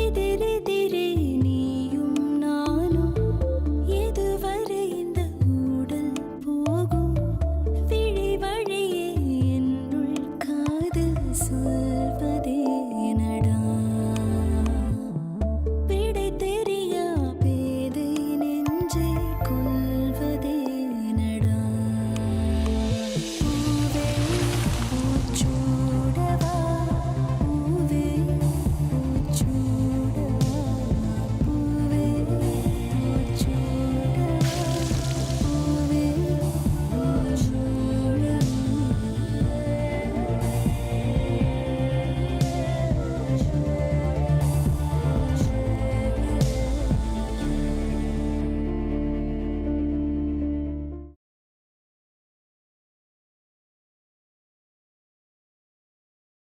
எதிரெதிரே நீயும் நானும் எதுவரை இந்த ஊடல் போகும் விழி வழியே என்னுள் காதல் சொல்வதே நடா விடை தெரியா பேதை நெஞ்சை கொள்வதே நடா பூவே பூச்சூடவா பூவே பூச்சூடவா பூவே பூச்சூடவா பூவே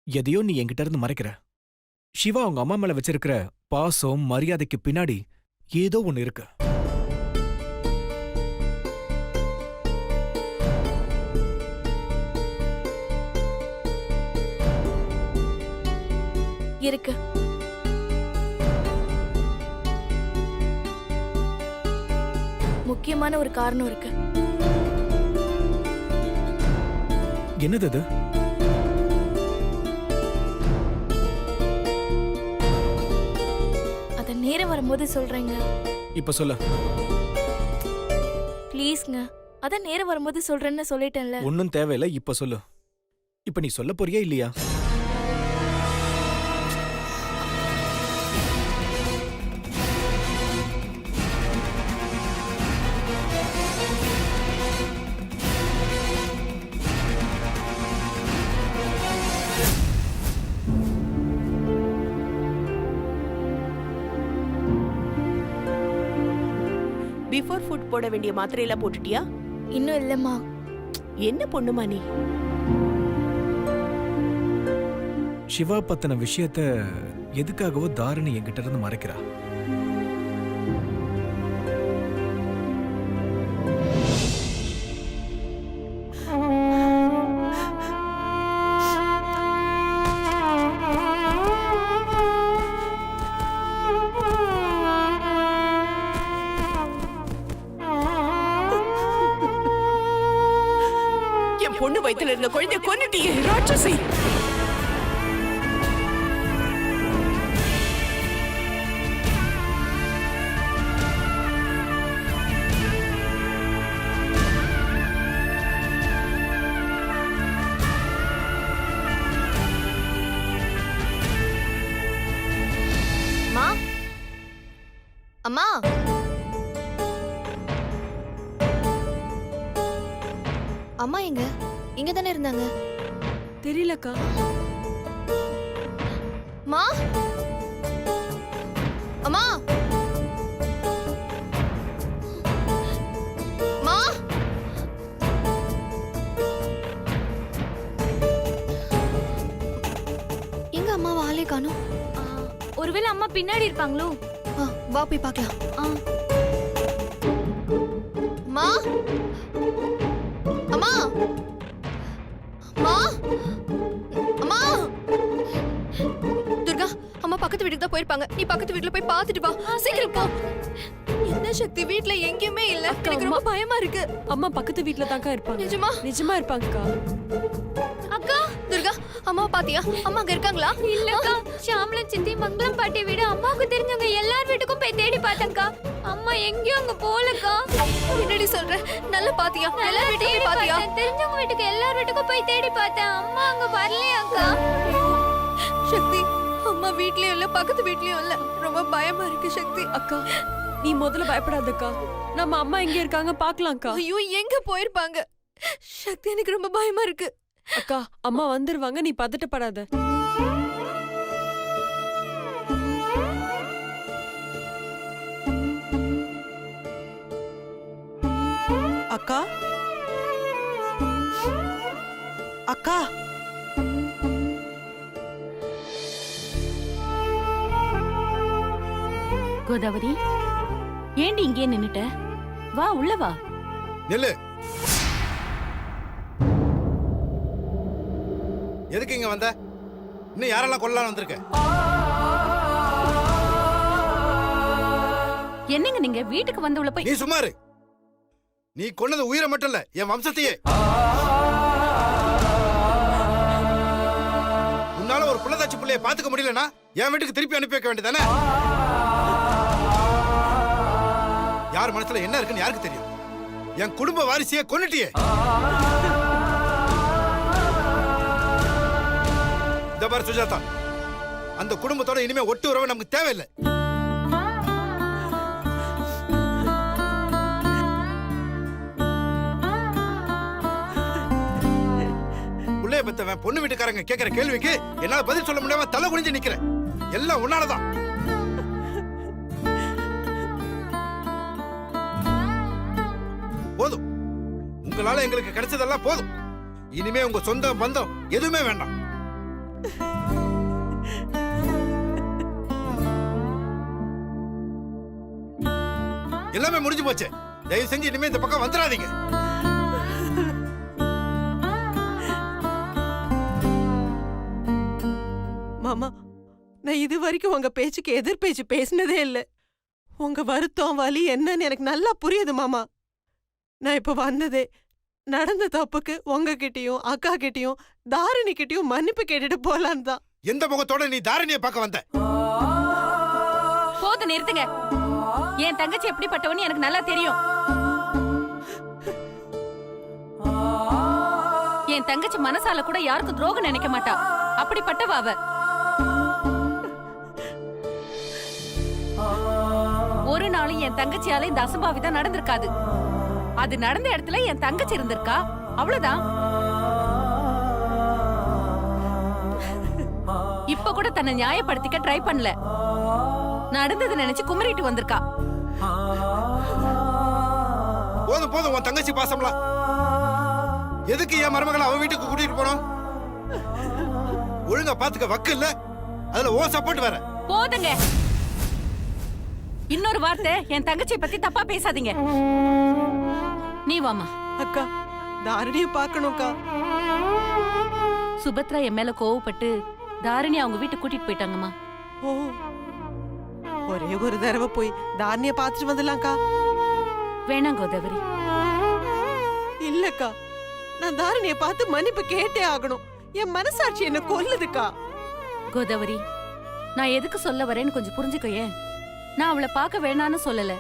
எதையோ நீ என்கிட்ட இருந்து மறைக்கிற. சிவா அவங்க அம்மா மேல வச்சிருக்கிற பாசம் மரியாதைக்கு பின்னாடி ஏதோ ஒண்ணு இருக்கு. இருக்கு. முக்கியமான ஒரு காரணம் இருக்கு. என்னது அது? அத நேரம் வரும்போது சொல்றேங்க. இப்ப சொல்ல. ப்ளீஸ்ங்க. அத நேரம் வரும்போது சொல்றேன்னு சொல்லிட்டேன்ல. ஒன்னும் தேவையில்ல, இப்ப சொல்லு. இப்ப நீ சொல்ல போறியா இல்லையா? பிஃபோர் ஃபுட் போட வேண்டிய மாத்திரையெல்லாம் போட்டுட்டியா? இன்னும் இல்லம்மா. என்ன பொண்ணுமா நீ? சிவா பத்தின விஷயத்த எதுக்காகவோ தாரணி என்கிட்ட இருந்து மறைக்கிறா. என் பொண்ணு வயித்துல இருந்த குழந்தைய கொன்னுட்டியே ராட்சசி! அம்மா, அம்மா எங்க? இங்க தானே இருந்தாங்க. தெரியலக்கா. மா, அம்மா, மா, எங்க அம்மாவை ஆளே காணோம். ஒருவேளை அம்மா பின்னாடி இருப்பாங்களோ? வா போய் பார்க்கலாம். மா, அம்மா, மா, அம்மா. துர்கா, அம்மா பக்கத்து வீட்டுக்கு தான் போயிருப்பாங்க. நீ பக்கத்து வீட்டுல போய் பார்த்துட்டு வா. சீக்கிரம் போ. என்ன சக்தி, வீட்ல எங்கேயுமே இல்ல. எனக்கு ரொம்ப பயமா இருக்கு. அம்மா பக்கத்து வீட்ல தான்க்கா இருப்பாங்க. நிஜமா? நிஜமா இருப்பாங்கக்கா. அக்கா, துர்கா, அம்மா பாத்தியா? அம்மா அங்க இருக்காங்களா? இல்லக்கா, ஷாம்லா சித்தி மங்களம் பாட்டி வீடு அம்மாவுக்கு தெரிஞ்சவங்க எல்லார் வீட்டுக்கும் போய் தேடி பார்த்தேன்க்கா. அம்மா எங்கேயும் அங்க போலக்கா. என்னடி சொல்ற? நல்லா பாத்தியா? எல்லார் வீட்டுக்கும் பாத்தியா? தெரிஞ்சவங்க வீட்டுக்கு எல்லார் வீட்டுக்கும் போய் தேடி பார்த்தேன். அம்மா அங்க வரலையாக்கா. சக்தி, அம்மா வீட்லயும் இல்ல, பக்கத்து வீட்லயும் இல்ல. ரொம்ப பயமா இருக்கு சக்தி. அக்கா, நீ முதல்ல பயப்படாதக்கா. நம்ம அம்மா எங்க இருக்காங்க பாக்கலாம்க்கா. ஐயோ, எங்க போயிருப்பாங்க? சக்தி, எனக்கு ரொம்ப பயமா இருக்கு. அக்கா, அம்மா வந்துருவாங்க, நீ பதட்டப்படாத. அக்கா, அக்கா, கோதாவரி, ஏண்டி இங்கே நின்னுட்ட? வா, உள்ள வா. நில்லு. எதுக்கு இங்க வந்த? இன்னும் யாரெல்லாம் கொல்லலாம் வந்திருக்க? என்னங்க நீங்க வீட்டுக்கு வந்து உள்ள போய் நீ சும்மா இரு. நீ கொன்னது உயிரை மட்டும் இல்ல, என் வம்சத்தையே. உன்னால ஒரு புள்ளதாச்சி பிள்ளைய பாத்துக்க முடியலனா என் வீட்டுக்கு திருப்பி அனுப்பி வைக்க வேண்டியதானே? யார் மனசுல என்ன இருக்குன்னு யாருக்கு தெரியும்? என் குடும்ப வாரிசையே கொன்னுட்டியே. இந்த பாரு சுஜாதா, அந்த குடும்பத்தோட இனிமே ஒட்டு உறவு நமக்கு தேவையில்லை. புள்ளைய பெத்தவன் பொண்ணு வீட்டுக்காரங்க கேட்கிற கேள்விக்கு என்னால பதில் சொல்ல முடியாம தலை குனிஞ்சு நிக்கிறேன். எல்லாம் உன்னாலதான். போதும், உங்களால எங்களுக்கு கிடைச்சதெல்லாம் போதும். இனிமே உங்க சொந்த பந்தம் எதுவுமே வேண்டாம். எல்லாமே முடிஞ்சு போச்சு. தயவு செஞ்சு இனிமே இந்த பக்கம் வந்துடாதீங்க. மாமா, நான் இது வரைக்கும் உங்க பேச்சுக்கு எதிர் பேச்சு பேசினதே இல்ல. உங்க வருத்தம் வலி என்னன்னு எனக்கு நல்லா புரியுது மாமா. நான் இப்ப வந்ததே நடந்த தப்புக்கு உங்ககிட்டயும் அக்கா கிட்டயும் தாரிணி கிட்டயும் மன்னிப்பு கேட்டுட்டு போலான்னு தான். எந்த முகத்தோட நீ தாரணியை பார்க்க வந்த? போது நிறுத்துங்க. என் தங்கச்சி எப்படிப்பட்டவன்னு எனக்கு நல்லா தெரியும். என் தங்கச்சி மனசால கூட யாருக்கும் துரோகம் நினைக்க மாட்டா. அப்படிப்பட்டவ அவ. ஒரு நாளும் என் தங்கச்சியால இந்த அசம்பாவிதம் நடந்திருக்காது. அது நடந்த இடத்துல என் தங்கச்சி இருந்திருக்கா, அவ்வளவுதான். இப்ப கூட தன்னை நியாயப்படுத்திக்க ட்ரை பண்ணல. நடந்தது நினைச்சு குமரிட்டு வந்திருக்கா. போதும் போதும், உன் தங்கச்சி பாசம்லாம். எதுக்கு என் மருமகளை அவன் வீட்டுக்கு கூட்டிட்டு போனோம்? ஒழுங்கா பாத்துக்க வக்கு இல்ல, அதுல ஓ சப்போர்ட் வேற. போதுங்க. இன்னொரு வார்த்தை என் தங்கச்சியை பத்தி தப்பா பேசாதீங்க. நீ வாமா. அக்கா, தாரிணிய பார்க்கணும்க்கா. சுபத்ரா என் மேல கோவப்பட்டு தாரிணி அவங்க வீட்டுக்கு கூட்டிட்டு போயிட்டாங்கம்மா. ஓ, ஒரே ஒரு தடவை போய் தாரிணிய பார்த்துட்டு வந்துடலாம்க்கா. வேணாம் கோதாவரி. இல்லக்கா, நான் தாரிணிய பார்த்து மன்னிப்பு கேட்டே ஆகணும். என் மனசாட்சி என்ன கொல்லுதுக்கா. கோதாவரி, நான் எதுக்கு சொல்ல வரேன்னு கொஞ்சம் புரிஞ்சுக்கோயே. நான் அவளை பார்க்க வேணான்னு சொல்லல,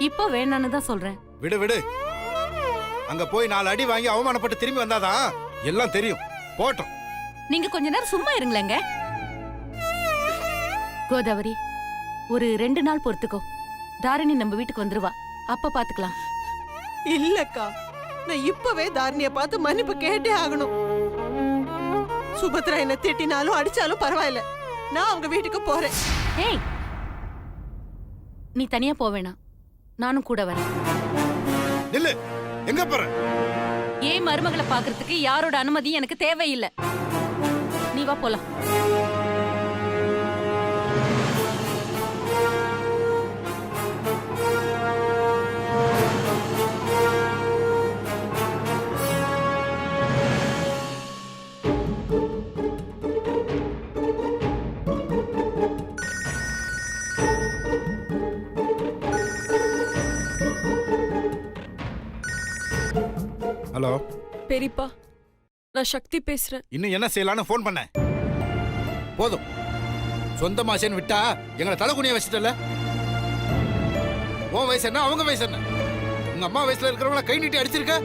இப்போ வேணான்னு தான் சொல்றேன். விடு விடு, அங்க போய் 4 அடி வாங்கி அவமானப்பட்டு திரும்பி வந்தாதான் எல்லாம் தெரியும். போட்டோம். நீங்க கொஞ்ச நேரம் சும்மா இருங்களேங்க. கோதாவரி, ஒரு 2 நாள் பொறுத்துக்கோ. தாரிணி நம்ம வீட்டுக்கு வந்துருவா, அப்ப பாத்துக்கலாம். இல்லக்கா, நான் இப்பவே தாரிணிய பார்த்து மன்னிப்பு கேட்டே ஆகணும். சுபத்ரா என்ன திட்டினாலும் அடிச்சாலும் பரவாயில்ல, நான் அவங்க வீட்டுக்கு போறேன். ஏய், நீ தனியா போவேணாம், நானும் கூட வரேன். நில்லு, எங்க போற? ஏன் மருமகளை பாக்குறதுக்கு யாரோட அனுமதி எனக்கு தேவையில்லை. நீ வா போலாம். ஹலோ பெரியப்பா, நான் சக்தி பேசுறேன். இன்னும் என்ன செய்யலான்னு போன் பண்ண? போதும், சொந்த மாசேன்னு விட்டா எங்களை தலைகுனிய வச்சுட்டல. உன் வயசு என்ன, அவங்க வயசு என்ன? உங்க அம்மா வயசுல இருக்கிறவங்கள கை நீட்டி அடிச்சிருக்க.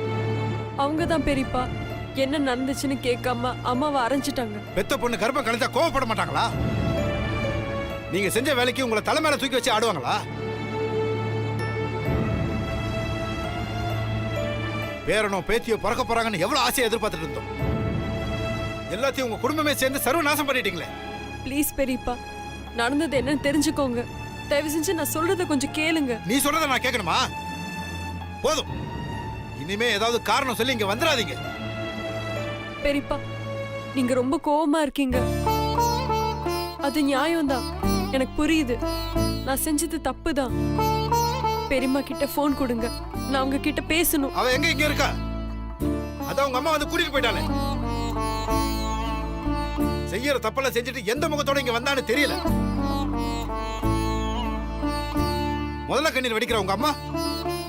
அவங்க தான் பெரியப்பா என்ன நடந்துச்சுன்னு கேட்காம அம்மாவை அரைஞ்சிட்டாங்க. பெத்த பொண்ணு கர்ப்பம் கலைஞ்சா கோவப்பட மாட்டாங்களா? நீங்க செஞ்ச வேலைக்கு உங்களை தலை மேல தூக்கி வச்சு ஆடுவாங்களா? பேரனோ பேத்தியோ பிறக்க போறாங்கன்னு எவ்வளவு ஆசையா எதிர்பார்த்துட்டு இருந்தோம். எல்லாத்தையும் உங்க குடும்பமே சேர்ந்து சர்வ நாசம் பண்ணிட்டீங்களே. ப்ளீஸ் பெரியப்பா, நடந்தது என்னன்னு தெரிஞ்சுக்கோங்க. தயவு செஞ்சு நான் சொல்றத கொஞ்சம் கேளுங்க. நீ சொல்றத நான் கேட்கணுமா? போதும், இனிமே ஏதாவது காரணம் சொல்லி இங்க வந்துடாதீங்க. பெரியப்பா, நீங்க ரொம்ப கோவமா இருக்கீங்க. அது நியாயம்தான், எனக்கு புரியுது. நான் செஞ்சது தப்புதான். பெரியம்மா கிட்ட போன் கொடுங்க, நான் உங்க கிட்ட பேசணும். அவ எங்க இங்க இருக்கா? அதான் உங்க அம்மா வந்து கூட்டிட்டு போயிட்டாளே. செய்யற தப்பெல்லாம் செஞ்சுட்டு எந்த முகத்தோட இங்க வந்தான்னு தெரியல. முதல்ல கண்ணீர் வெடிக்கிற உங்க அம்மா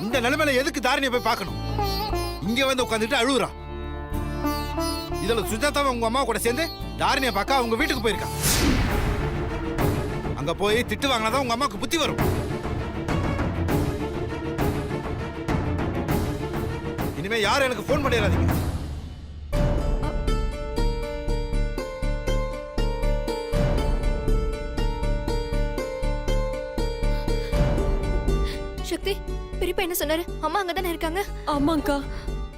இந்த நிலைமையில எதுக்கு தாரணியை போய் பார்க்கணும்? இங்க வந்து உட்காந்துட்டு அழுகுறா. இதுல சுஜாதாவை உங்க அம்மா கூட சேர்ந்து தாரணியை பார்க்க அவங்க வீட்டுக்கு போயிருக்கா. அங்க போய் திட்டு வாங்கினாதான் உங்க அம்மாவுக்கு புத்தி வரும். இனிமே யாரும் எனக்கு போன் பண்ணிடாதீங்க. சக்தி, பெரியப்பா என்ன சொன்னாரு? அம்மா அங்கதானே இருக்காங்க. ஆமாங்கா.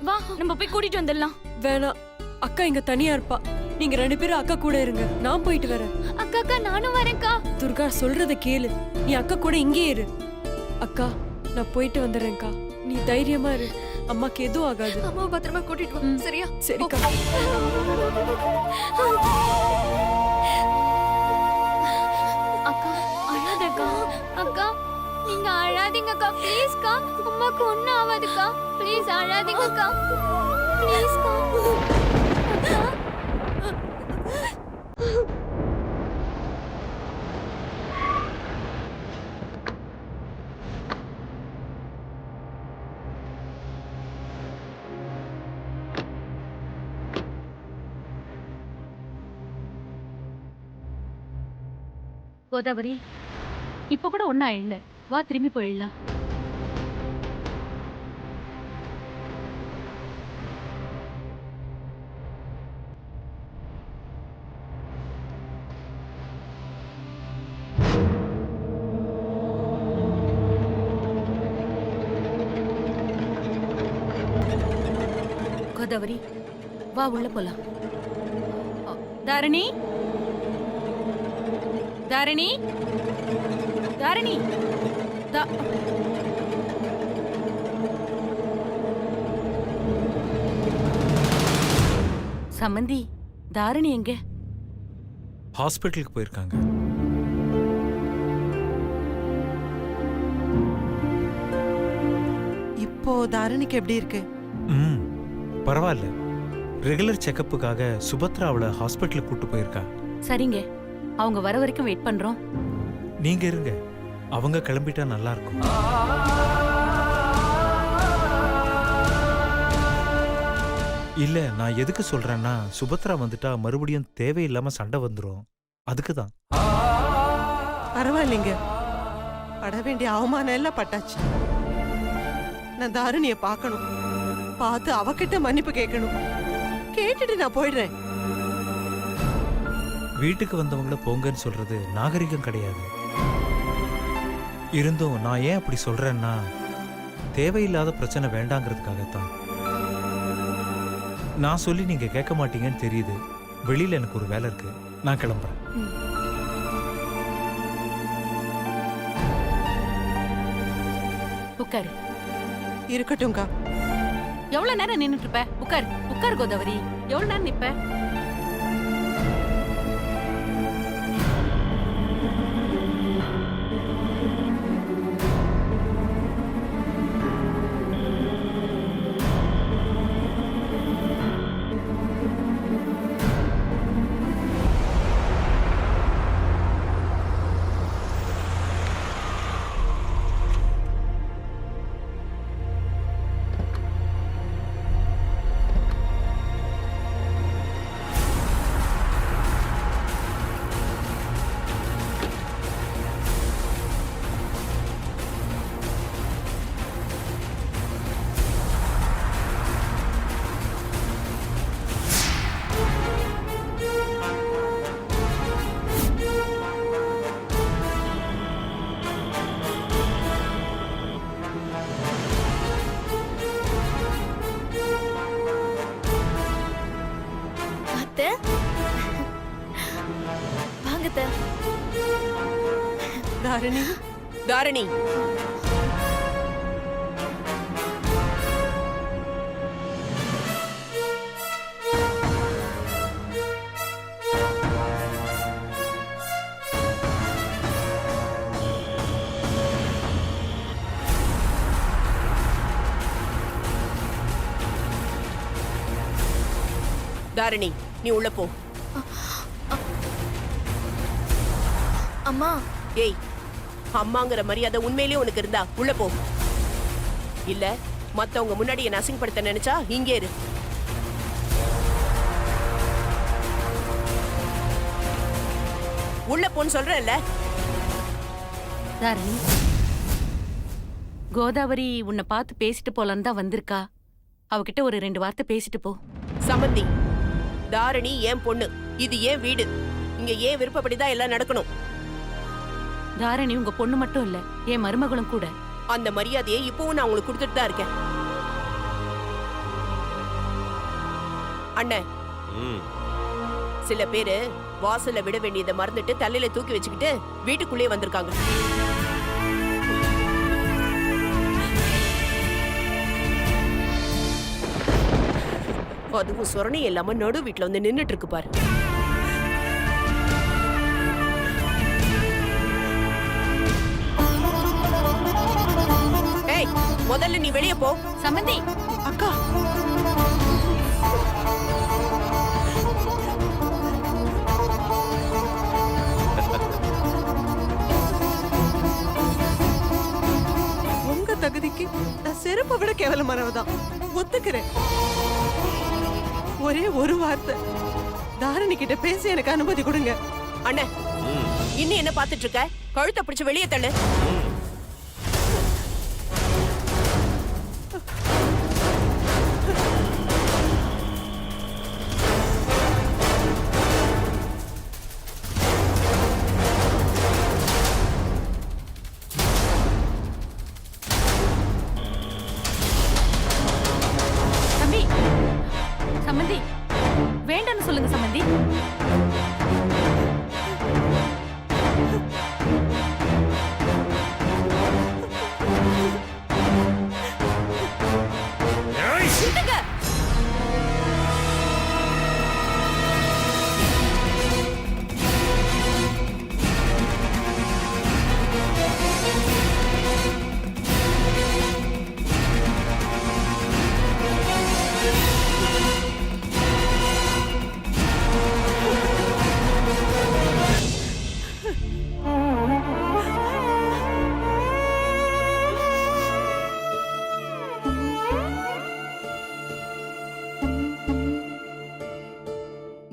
வா, நம்ம போய் கூட்டிட்டு வந்துடலாம். வேணாம், அக்கா இங்க தனியா இருப்பா. நீங்க 2 பேரும் அக்கா கூட இருங்க, நான் போயிட்டு வரேன். அக்கா அக்கா, நானும் வரேன்க்கா. துர்கா சொல்றத கேளு, நீ அக்கா கூட இங்கே இரு. அக்கா, நான் போயிட்டு வந்துடுறேன்க்கா, நீ தைரியமா இரு, அம்மாக்கு எதுவும் ஆகாது. அம்மாவை பத்திரமா கூட்டிட்டு வா, சரியா? சரிக்கா. அக்கா, அழாதக்கா. அக்கா, நீங்க அழாதீங்கக்கா, ப்ளீஸ்க்கா. அம்மாக்கு ஒண்ணும் ஆகாதுக்கா. ப்ளீஸ் அழாதீங்கக்கா, ப்ளீஸ்க்கா. அக்கா. கோதாவரி, இப்ப கூட ஒண்ணா இல்ல, வா திரும்பி போயிடலாம். கோதாவரி, வா உள்ள போலாம். தாரணி, தாரணி, தாரணி, சம்மந்தி, தாரணி எங்க? ஹாஸ்பிட்டலுக்கு போயிருக்காங்க. இப்போ தாரணிக்கு எப்படி இருக்கு? பரவாயில்ல. ரெகுலர் செக்கப்புக்காக சுபத்ரா அவளை ஹாஸ்பிட்டலுக்கு கூட்டு போயிருக்கா. சரிங்க, அவங்க வர வரைக்கும் வெயிட் பண்றோம். நீங்க இருங்க, அவங்க கிளம்பிட்டா நல்லா இருக்கும். இல்ல, நான் எதுக்கு சொல்றேன்னா, சுபத்ரா வந்துட்டா மறுபடியும் தேவையில்லாம சண்டை வந்துரும். அதுக்கு தான். பரவாயில்லைங்க, பட வேண்டிய அவமானம் எல்லாம் பட்டாச்சு. நான் தாரணிய பார்க்கணும், பார்த்து அவகிட்ட மன்னிப்பு கேட்கணும். கேட்டுட்டு நான் போயிடுறேன். வீட்டுக்கு வந்தவங்கள போங்கன்னு சொல்றது நாகரிகம் கிடையாது. இருந்தும் நான் ஏன் அப்படி சொல்றேன்னா, தேவையில்லாத பிரச்சனை வேண்டாங்கிறதுக்காகத்தான். நான் சொல்லி நீங்க கேட்க மாட்டீங்கன்னு தெரியுது. வெளியில எனக்கு ஒரு வேலை இருக்கு, நான் கிளம்புறேன். உட்காரு. இருக்கட்டும்க்கா. எவ்வளவு நேரம் நின்னுட்டு இருப்ப? உட்காரு, உட்காரு கோதாவரி. எவ்வளவு நேரம் நிப்ப? தாரணி, தாரணி, தாரணி, நீ உள்ள போ. அம்மா, ஏய், அம்மாங்கிற மரியாதை உண்மையிலேயே உனக்கு இருந்தா உள்ள போ. இல்ல மத்தவங்க முன்னாடி என்ன அசிங்கப்படுத்த நினைச்சா இங்கே இரு. உள்ள போன்னு சொல்றேன்ல. தாரணி, கோதாவரி உன்னை பார்த்து பேசிட்டு போலான்னு தான் வந்திருக்கா. அவகிட்ட ஒரு 2 வார்த்தை பேசிட்டு போ. சமந்தி, தாரணி ஏன் பொண்ணு, இது ஏன் வீடு, இங்க ஏன் விருப்பப்படிதான் எல்லாம் நடக்கணும். தாரணி உங்க பொண்ணு மட்டும் இல்ல, என் மருமகளும் கூட. அந்த மரியாதையை இப்பவும் நான் உங்களுக்கு கொடுத்துட்டு தான் இருக்கேன். அண்ணன், சில பேரு வாசல்ல விட வேண்டியதை மறந்துட்டு தலையில தூக்கி வச்சுக்கிட்டு வீட்டுக்குள்ளே வந்திருக்காங்க. அதுவும் சொரணை இல்லாம நடு வீட்டுல வந்து நின்னுட்டு இருக்கு பாரு. ஏய், முதல்ல நீ வெளியே போ. சமந்தி, அக்கா, உங்க தகுதிக்கு நான் செருப்பை விட கேவலமானவதான் ஒத்துக்கிறேன். ஒரே ஒரு வார்த்தை தாரணி கிட்ட பேச எனக்கு அனுமதி கொடுங்க. அண்ணே, இன்னும் என்ன பாத்துட்டு இருக்க? கழுத்தை பிடிச்சு வெளியே தள்ளு. தம்பி, சமந்தி, வேண்டான்னு சொல்லுங்க சமந்தி.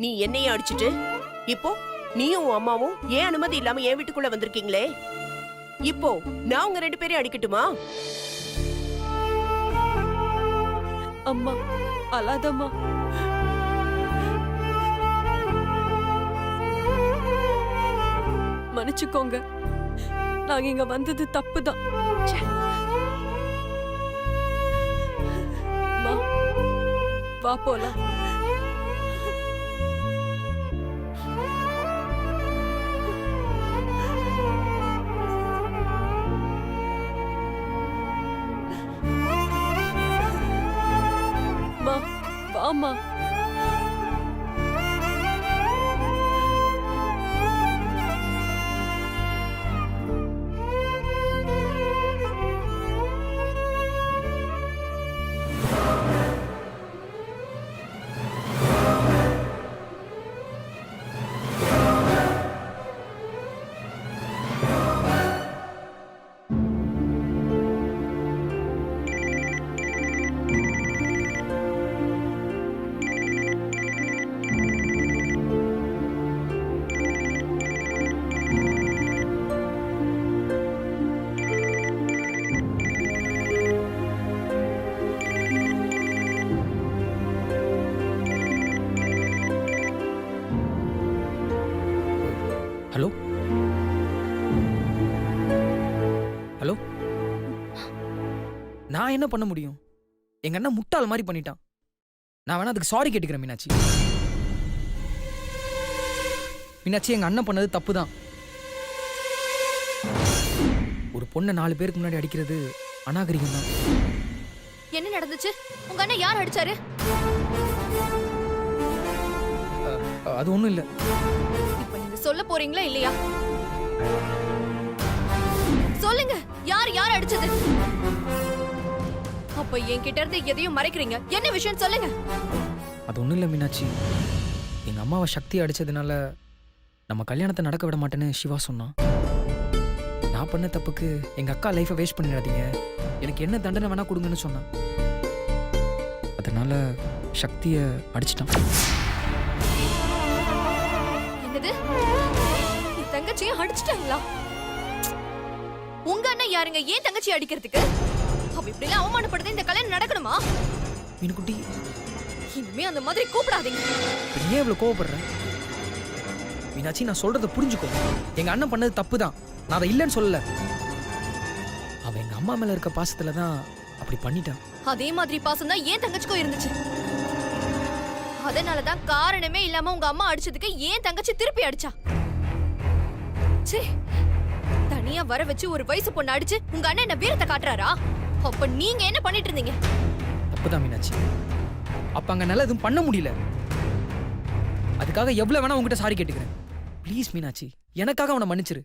நீ என்னையும் அடிச்சிட்டு இப்போ நீயும் உன் அம்மாவும் ஏன் அனுமதி இல்லாம என் வீட்டுக்குள்ள வந்திருக்கீங்களே, இப்போ நான் உங்க 2 பேரையும் அடிக்கட்டுமா? அம்மா அழாதம்மா. மன்னிச்சுக்கோங்க, நாங்க இங்க வந்தது தப்புதான். அம்மா, வா போலாம். வாமா. ஹலோ ஹலோ, நான் என்ன பண்ண முடியும்? எங்க அண்ணன் முட்டாள் மாதிரி பண்ணிட்டான். நான் வேணா அதுக்கு சாரி கேட்டுக்கிறேன் மீனாட்சி. மீனாட்சி, எங்க அண்ணன் பண்ணது தப்பு தான். ஒரு பொண்ணை 4 பேருக்கு முன்னாடி அடிக்கிறது அநாகரிகம் தான். என்ன நடந்துச்சு? உங்க அண்ணன் யார் அடிச்சாரு? அது ஒண்ணும் இல்ல. இப்ப நீங்க சொல்ல போறீங்களா இல்லையா? சொல்லுங்க, யார் அடிச்சது? அப்ப என்கிட்ட இருந்து எதையும் மறைக்கிறீங்க. என்ன விஷயம் சொல்லுங்க. அது ஒண்ணும் இல்ல மீனாட்சி. எங்க அம்மாவை சக்தி அடிச்சதுனால நம்ம கல்யாணத்தை நடக்க விட மாட்டேன்னு சிவா சொன்னான். நான் பண்ண தப்புக்கு எங்க அக்கா லைஃபை வேஸ்ட் பண்ணிடாதீங்க, எனக்கு என்ன தண்டனை வேணா கொடுங்கன்னு சொன்னான். அதனால சக்தியை அடிச்சிட்டான். என்னது, என் தங்கச்சியை அடிச்சிட்டாங்களா? உங்க அண்ணன் யாருங்க ஏன் தங்கச்சி அடிக்கிறதுக்கு? அவ இப்படி எல்லாம் அவமானப்படுத்த இந்த கல்யாணம் நடக்கணுமா? மீனுக்குட்டி, இனிமே அந்த மாதிரி கூப்பிடாதீங்க. இப்ப நீ ஏன் இவ்வளவு கோவப்படுற? மீனாட்சி, நான் சொல்றத புரிஞ்சுக்கோ. எங்க அண்ணன் பண்ணது தப்பு தான், நான் அதை இல்லைன்னு சொல்லல. அவன் எங்க அம்மா மேல இருக்க பாசத்துல தான் அப்படி பண்ணிட்டான். அதே மாதிரி பாசம் தான் ஏன் தங்கச்சிக்கும் இருந்துச்சு. அதனாலதான் காரணமே இல்லாம உங்க அம்மா அடிச்சதுக்கு ஏன் தங்கச்சி திருப்பி அடிச்சா. ச்சே, தனியா வர வச்சு ஒரு வயசு பொண்ணு அடிச்சு உங்க அண்ணன் என்ன வீரத்தை காட்டுறாரா? அப்ப நீங்க என்ன பண்ணிட்டு இருந்தீங்க? தப்புதான் மீனாட்சி, அப்ப அங்க நல்லா எதுவும் பண்ண முடியல. அதுக்காக எவ்வளவு வேணா உங்ககிட்ட சாரி கேட்டுக்கிறேன். ப்ளீஸ் மீனாட்சி, எனக்காக அவனை மன்னிச்சிரு.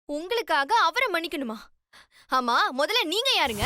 உங்களுக்காக அவரை மன்னிக்கணுமா? ஆமா, முதல்ல நீங்க யாருங்க?